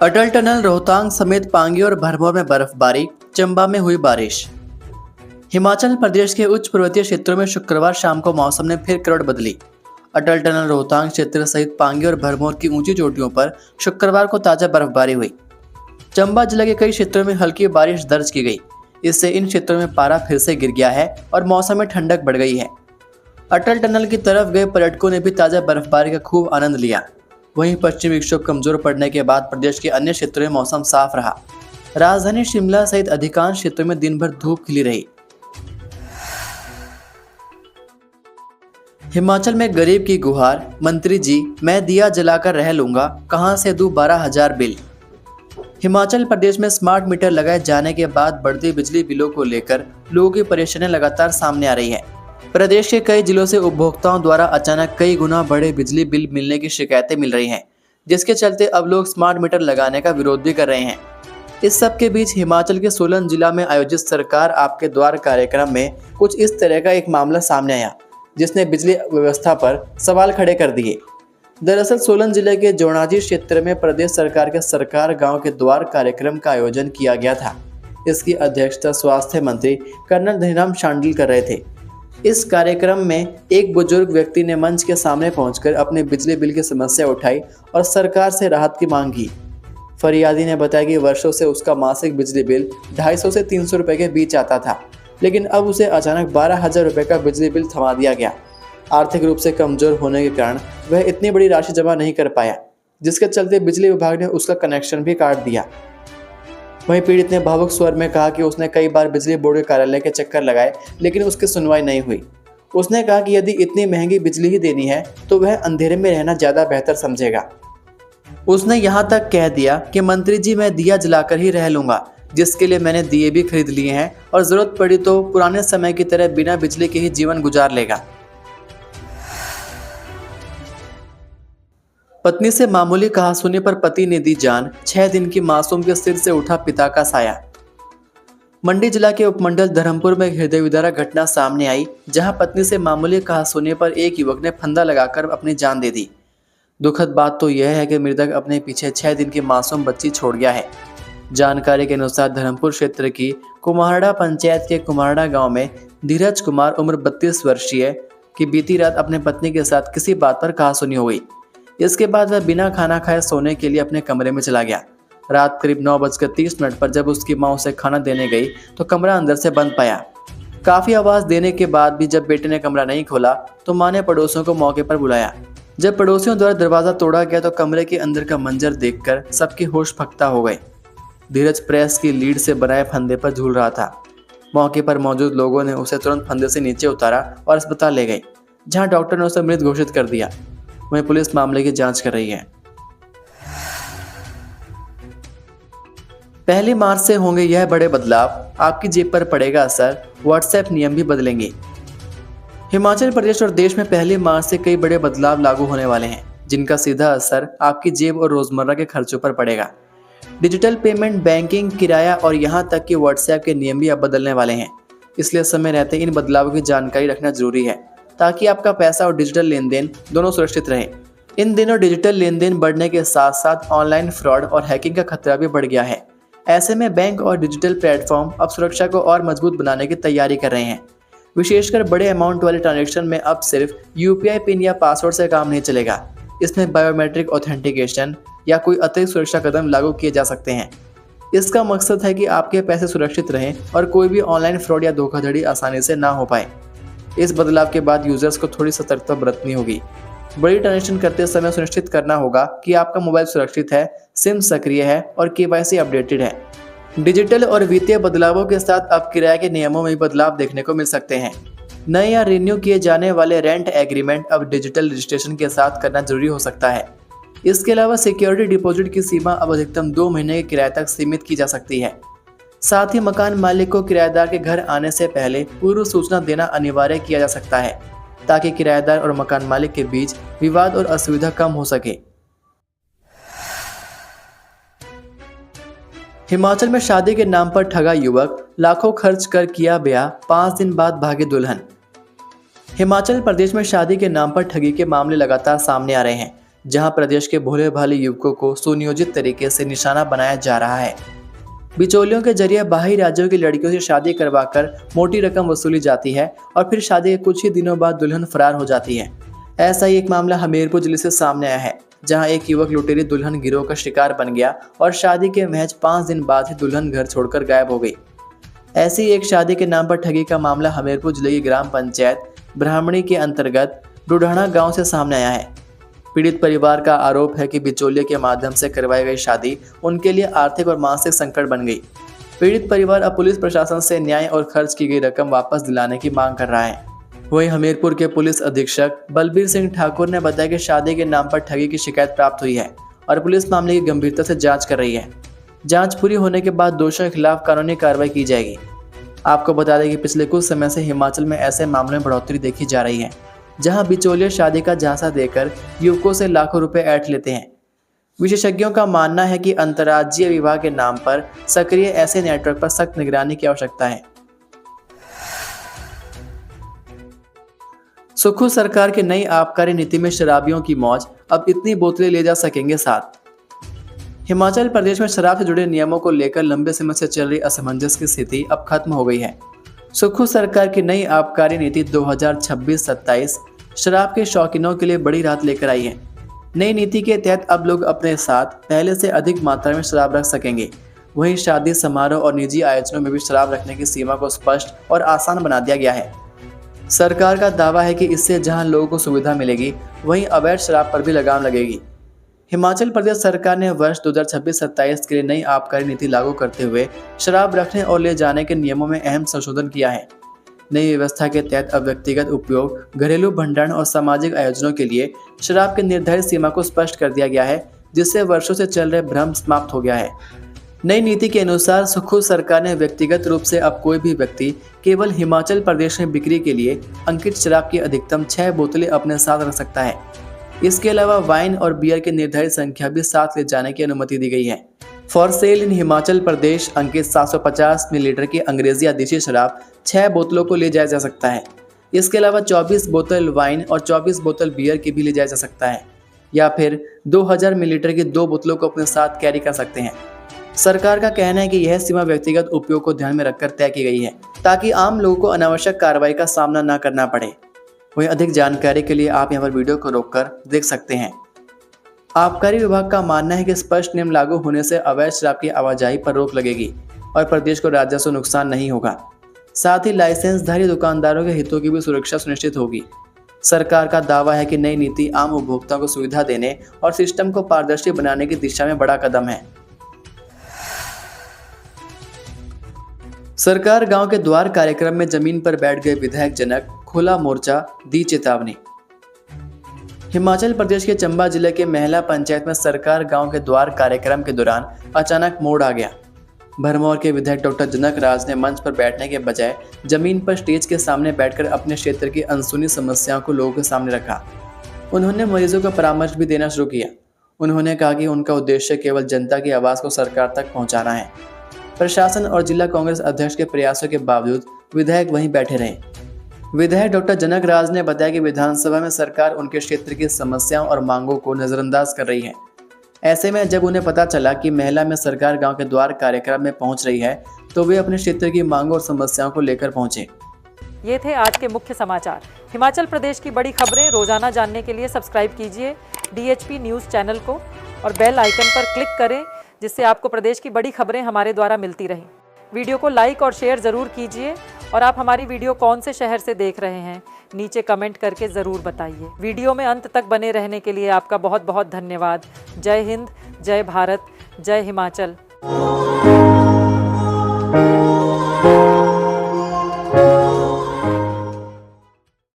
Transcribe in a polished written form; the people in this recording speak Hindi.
अटल टनल, रोहतांग समेत पांगी और भरमौर में बर्फबारी, चंबा में हुई बारिश। हिमाचल प्रदेश के उच्च पर्वतीय क्षेत्रों में शुक्रवार शाम को मौसम ने फिर करवट बदली। अटल टनल, रोहतांग क्षेत्र सहित पांगी और भरमौर की ऊंची चोटियों पर शुक्रवार को ताजा बर्फबारी हुई। चंबा जिले के कई क्षेत्रों में हल्की बारिश दर्ज की गई। इससे इन क्षेत्रों में पारा फिर से गिर गया है और मौसम में ठंडक बढ़ गई है। अटल टनल की तरफ गए पर्यटकों ने भी ताजा बर्फबारी का खूब आनंद लिया। वहीं पश्चिमी विक्षोभ कमजोर पड़ने के बाद प्रदेश के अन्य क्षेत्रों में मौसम साफ रहा। राजधानी शिमला सहित अधिकांश क्षेत्रों में दिन भर धूप खिली रही। हिमाचल में गरीब की गुहार, मंत्री जी मैं दिया जलाकर रह लूंगा, कहां से दूं 12,000 बिल। हिमाचल प्रदेश में स्मार्ट मीटर लगाए जाने के बाद बढ़ती बिजली बिलों को लेकर लोगों की परेशानियां लगातार सामने आ रही है। प्रदेश के कई जिलों से उपभोक्ताओं द्वारा अचानक कई गुना बढ़े बिजली बिल मिलने की शिकायतें मिल रही हैं, जिसके चलते अब लोग स्मार्ट मीटर लगाने का विरोध भी कर रहे हैं। इस सब के बीच हिमाचल के सोलन जिला में आयोजित सरकार आपके द्वार कार्यक्रम में कुछ इस तरह का एक मामला सामने आया, जिसने बिजली व्यवस्था पर सवाल खड़े कर दिए। दरअसल सोलन जिले के जोनाजी क्षेत्र में प्रदेश सरकार के सरकार गांव के द्वार कार्यक्रम का आयोजन किया गया था। इसकी अध्यक्षता स्वास्थ्य मंत्री कर्नल धनीराम शांडिल कर रहे थे। इस कार्यक्रम में एक बुजुर्ग व्यक्ति ने मंच के सामने पहुंचकर अपने बिजली बिल की समस्या उठाई और सरकार से राहत की मांग की। फरियादी ने बताया कि वर्षों से उसका मासिक बिजली बिल 250 से 300 रुपए के बीच आता था, लेकिन अब उसे अचानक 12,000 रुपए का बिजली बिल थमा दिया गया। आर्थिक रूप से कमजोर होने के कारण वह इतनी बड़ी राशि जमा नहीं कर पाया, जिसके चलते बिजली विभाग ने उसका कनेक्शन भी काट दिया। वहीं पीड़ित ने भावुक स्वर में कहा कि उसने कई बार बिजली बोर्ड के कार्यालय के चक्कर लगाए, लेकिन उसकी सुनवाई नहीं हुई। उसने कहा कि यदि इतनी महंगी बिजली ही देनी है तो वह अंधेरे में रहना ज़्यादा बेहतर समझेगा। उसने यहाँ तक कह दिया कि मंत्री जी मैं दिया जलाकर ही रह लूँगा, जिसके लिए मैंने दिए भी खरीद लिए हैं और ज़रूरत पड़ी तो पुराने समय की तरह बिना बिजली के ही जीवन गुजार लेगा। पत्नी से मामूली कहासुनी पर पति ने दी जान, 6 दिन की मासूम के सिर से उठा पिता का साया। मंडी जिला के उपमंडल धर्मपुर में हृदय विदारक घटना सामने आई, जहां पत्नी से मामूली कहासुनी पर एक युवक ने फंदा लगाकर अपनी जान दे दी। दुखद बात तो यह है कि मृतक अपने पीछे 6 दिन की मासूम बच्ची छोड़ गया है। जानकारी के अनुसार धर्मपुर क्षेत्र की कुम्हारड़ा पंचायत के कुम्हारड़ा गाँव में धीरज कुमार उम्र 32 वर्षीय की बीती रात अपने पत्नी के साथ किसी बात पर कहासुनी हो गई। इसके बाद वह बिना खाना खाए सोने के लिए अपने कमरे में चला गया। रात करीब 9:30 पर जब उसकी मां उसे खाना देने गई तो कमरा अंदर से बंद पाया। काफ़ी आवाज़ देने के बाद भी जब बेटे ने कमरा नहीं खोला तो मां ने पड़ोसियों को मौके पर बुलाया। जब पड़ोसियों द्वारा दरवाज़ा तोड़ा गया तो कमरे के अंदर का मंजर देखकर सबके होश फक्ता हो गए। धीरज प्रेस की लीड से बनाए फंदे पर झूल रहा था। मौके पर मौजूद लोगों ने उसे तुरंत फंदे से नीचे उतारा और अस्पताल ले गए, जहाँ डॉक्टर ने उसे मृत घोषित कर दिया। वहीं पुलिस मामले की जांच कर रही है। 1 मार्च से होंगे यह बड़े बदलाव, आपकी जेब पर पड़ेगा असर, व्हाट्सएप नियम भी बदलेंगे। हिमाचल प्रदेश और देश में 1 मार्च से कई बड़े बदलाव लागू होने वाले हैं, जिनका सीधा असर आपकी जेब और रोजमर्रा के खर्चों पर पड़ेगा। डिजिटल पेमेंट, बैंकिंग, किराया और यहाँ तक कि व्हाट्सएप के नियम भी अब बदलने वाले हैं। इसलिए समय रहते इन बदलावों की जानकारी रखना जरूरी है, ताकि आपका पैसा और डिजिटल लेन देन दोनों सुरक्षित रहे। इन दिनों डिजिटल लेन देन बढ़ने के साथ साथ ऑनलाइन फ्रॉड और हैकिंग का खतरा भी बढ़ गया है। ऐसे में बैंक और डिजिटल प्लेटफॉर्म अब सुरक्षा को और मजबूत बनाने की तैयारी कर रहे हैं। विशेषकर बड़े अमाउंट वाले ट्रांजेक्शन में अब सिर्फ यूपीआई पिन या पासवर्ड से काम नहीं चलेगा। इसमें बायोमेट्रिक ऑथेंटिकेशन या कोई अतिरिक्त सुरक्षा कदम लागू किए जा सकते हैं। इसका मकसद है कि आपके पैसे सुरक्षित रहें और कोई भी ऑनलाइन फ्रॉड या धोखाधड़ी आसानी से ना हो पाए। इस बदलाव के बाद यूजर्स को थोड़ी सतर्कता बरतनी होगी। बड़ी ट्रांजेक्शन करते समय सुनिश्चित करना होगा कि आपका मोबाइल सुरक्षित है, सिम सक्रिय है और केवाईसी अपडेटेड है। डिजिटल और वित्तीय बदलावों के साथ अब किराए के नियमों में भी बदलाव देखने को मिल सकते हैं। नए या रिन्यू किए जाने वाले रेंट एग्रीमेंट अब डिजिटल रजिस्ट्रेशन के साथ करना जरूरी हो सकता है। इसके अलावा सिक्योरिटी डिपॉजिट की सीमा अब अधिकतम 2 महीने के किराए तक सीमित की जा सकती है। साथ ही मकान मालिक को किराएदार के घर आने से पहले पूर्व सूचना देना अनिवार्य किया जा सकता है, ताकि किराएदार और मकान मालिक के बीच विवाद और असुविधा कम हो सके। हिमाचल में शादी के नाम पर ठगा युवक, लाखों खर्च कर किया ब्याह, 5 दिन बाद भागे दुल्हन। हिमाचल प्रदेश में शादी के नाम पर ठगी के मामले लगातार सामने आ रहे हैं, जहां प्रदेश के भोले भाले युवकों को सुनियोजित तरीके से निशाना बनाया जा रहा है। बिचौलियों के जरिए बाहरी राज्यों की लड़कियों से शादी करवाकर मोटी रकम वसूली जाती है और फिर शादी के कुछ ही दिनों बाद दुल्हन फरार हो जाती है। ऐसा ही एक मामला हमीरपुर जिले से सामने आया है, जहां एक युवक लुटेरी दुल्हन गिरोह का शिकार बन गया और शादी के महज 5 दिन बाद ही दुल्हन घर छोड़कर गायब हो गई। ऐसी एक शादी के नाम पर ठगी का मामला हमीरपुर जिले की ग्राम पंचायत ब्राह्मणी के अंतर्गत डुढाना गांव से सामने आया है। पीड़ित परिवार का आरोप है कि बिचौलिए के माध्यम से करवाई गई शादी उनके लिए आर्थिक और मानसिक संकट बन गई। पीड़ित परिवार अब पुलिस प्रशासन से न्याय और खर्च की गई रकम वापस दिलाने की मांग कर रहा है। वहीं हमीरपुर के पुलिस अधीक्षक बलबीर सिंह ठाकुर ने बताया कि शादी के नाम पर ठगी की शिकायत प्राप्त हुई है और पुलिस मामले की गंभीरता से जांच कर रही है। जांच पूरी होने के बाद दोषियों के खिलाफ कानूनी कार्रवाई की जाएगी। आपको बता दें कि पिछले कुछ समय से हिमाचल में ऐसे मामलों में बढ़ोतरी देखी जा रही है, जहां बिचौलिए शादी का झांसा देकर युवकों से लाखों रुपए ऐंठ लेते हैं। विशेषज्ञों का मानना है कि अंतर्राज्यीय विवाह के नाम पर सक्रिय ऐसे नेटवर्क पर सख्त निगरानी की आवश्यकता है। सुक्खू सरकार की नई आबकारी नीति में शराबियों की मौज, अब इतनी बोतलें ले जा सकेंगे साथ। हिमाचल प्रदेश में शराब से जुड़े नियमों को लेकर लंबे समय से चल रही असमंजस की स्थिति अब खत्म हो गई है। सुक्खू सरकार की नई आबकारी नीति 2026-27 शराब के शौकीनों के लिए बड़ी राहत लेकर आई है। नई नीति के तहत अब लोग अपने साथ पहले से अधिक मात्रा में शराब रख सकेंगे। वहीं शादी समारोह और निजी आयोजनों में भी शराब रखने की सीमा को स्पष्ट और आसान बना दिया गया है। सरकार का दावा है कि इससे जहां लोगों को सुविधा मिलेगी, वहीं अवैध शराब पर भी लगाम लगेगी। हिमाचल प्रदेश सरकार ने वर्ष 2026-27 के लिए नई आबकारी नीति लागू करते हुए शराब रखने और ले जाने के नियमों में अहम संशोधन किया है। नई व्यवस्था के तहत अब व्यक्तिगत उपयोग, घरेलू भंडारण और सामाजिक आयोजनों के लिए शराब की निर्धारित सीमा को स्पष्ट कर दिया गया है, जिससे वर्षों से चल रहे भ्रम समाप्त हो गया है। नई नीति के अनुसार सुक्खू सरकार ने व्यक्तिगत रूप से अब कोई भी व्यक्ति केवल हिमाचल प्रदेश में बिक्री के लिए अंकित शराब की अधिकतम 6 बोतलें अपने साथ रख सकता है। इसके अलावा वाइन और बियर की निर्धारित संख्या भी साथ ले जाने की अनुमति दी गई है। For sale in Himachal Pradesh Ankit 750 millilitre की अंग्रेजी या देशी शराब 6 बोतलों को ले जाया जा सकता है। इसके अलावा 24 बोतल वाइन और 24 बोतल बियर की भी ले जाया जा सकता है, या फिर 2000 मिलीलीटर की 2 बोतलों को अपने साथ कैरी कर सकते हैं। सरकार का कहना है कि यह सीमा व्यक्तिगत उपयोग को ध्यान में रखकर तय की गई है, ताकि आम लोगों को अनावश्यक कार्रवाई का सामना न करना पड़े। वहीं अधिक जानकारी के लिए आप यहाँ पर वीडियो को रोककर देख सकते हैं। आबकारी विभाग का मानना है कि स्पष्ट नियम लागू होने से अवैध शराब की आवाजाही पर रोक लगेगी और प्रदेश को राजस्व नुकसान नहीं होगा। साथ ही लाइसेंसधारी दुकानदारों के हितों की भी सुरक्षा सुनिश्चित होगी। सरकार का दावा है कि नई नीति आम उपभोक्ताओं को सुविधा देने और सिस्टम को पारदर्शी बनाने की दिशा में बड़ा कदम है। सरकार गांव के द्वार कार्यक्रम में जमीन पर बैठ गए विधायक जनक, खुला मोर्चा, दी चेतावनी। हिमाचल प्रदेश के चंबा जिले के महला पंचायत में सरकार गांव के द्वार कार्यक्रम के दौरान अचानक मोड़ आ गया। भरमौर के विधायक डॉक्टर जनक राज ने मंच पर बैठने के बजाय जमीन पर स्टेज के सामने बैठकर अपने क्षेत्र की अनसुनी समस्याओं को लोगों के सामने रखा। उन्होंने मरीजों को परामर्श भी देना शुरू किया। उन्होंने कहा कि उनका उद्देश्य केवल जनता की आवाज़ को सरकार तक पहुँचाना है। प्रशासन और जिला कांग्रेस अध्यक्ष के प्रयासों के बावजूद विधायक वहीं बैठे रहे। विधायक डॉक्टर जनक राज ने बताया कि विधानसभा में सरकार उनके क्षेत्र की समस्याओं और मांगों को नजरअंदाज कर रही है। ऐसे में जब उन्हें पता चला कि महला में सरकार गांव के द्वार कार्यक्रम में पहुंच रही है, तो वे अपने क्षेत्र की मांगों और समस्याओं को लेकर पहुंचे। ये थे आज के मुख्य समाचार। हिमाचल प्रदेश की बड़ी खबरें रोजाना जानने के लिए सब्सक्राइब कीजिए DHP न्यूज़ चैनल को और बेल आइकन पर क्लिक करें, जिससे आपको प्रदेश की बड़ी खबरें हमारे द्वारा मिलती रहें। वीडियो को लाइक और शेयर ज़रूर कीजिए और आप हमारी वीडियो कौन से शहर से देख रहे हैं, नीचे कमेंट करके ज़रूर बताइए। वीडियो में अंत तक बने रहने के लिए आपका बहुत बहुत धन्यवाद। जय हिंद, जय भारत, जय हिमाचल।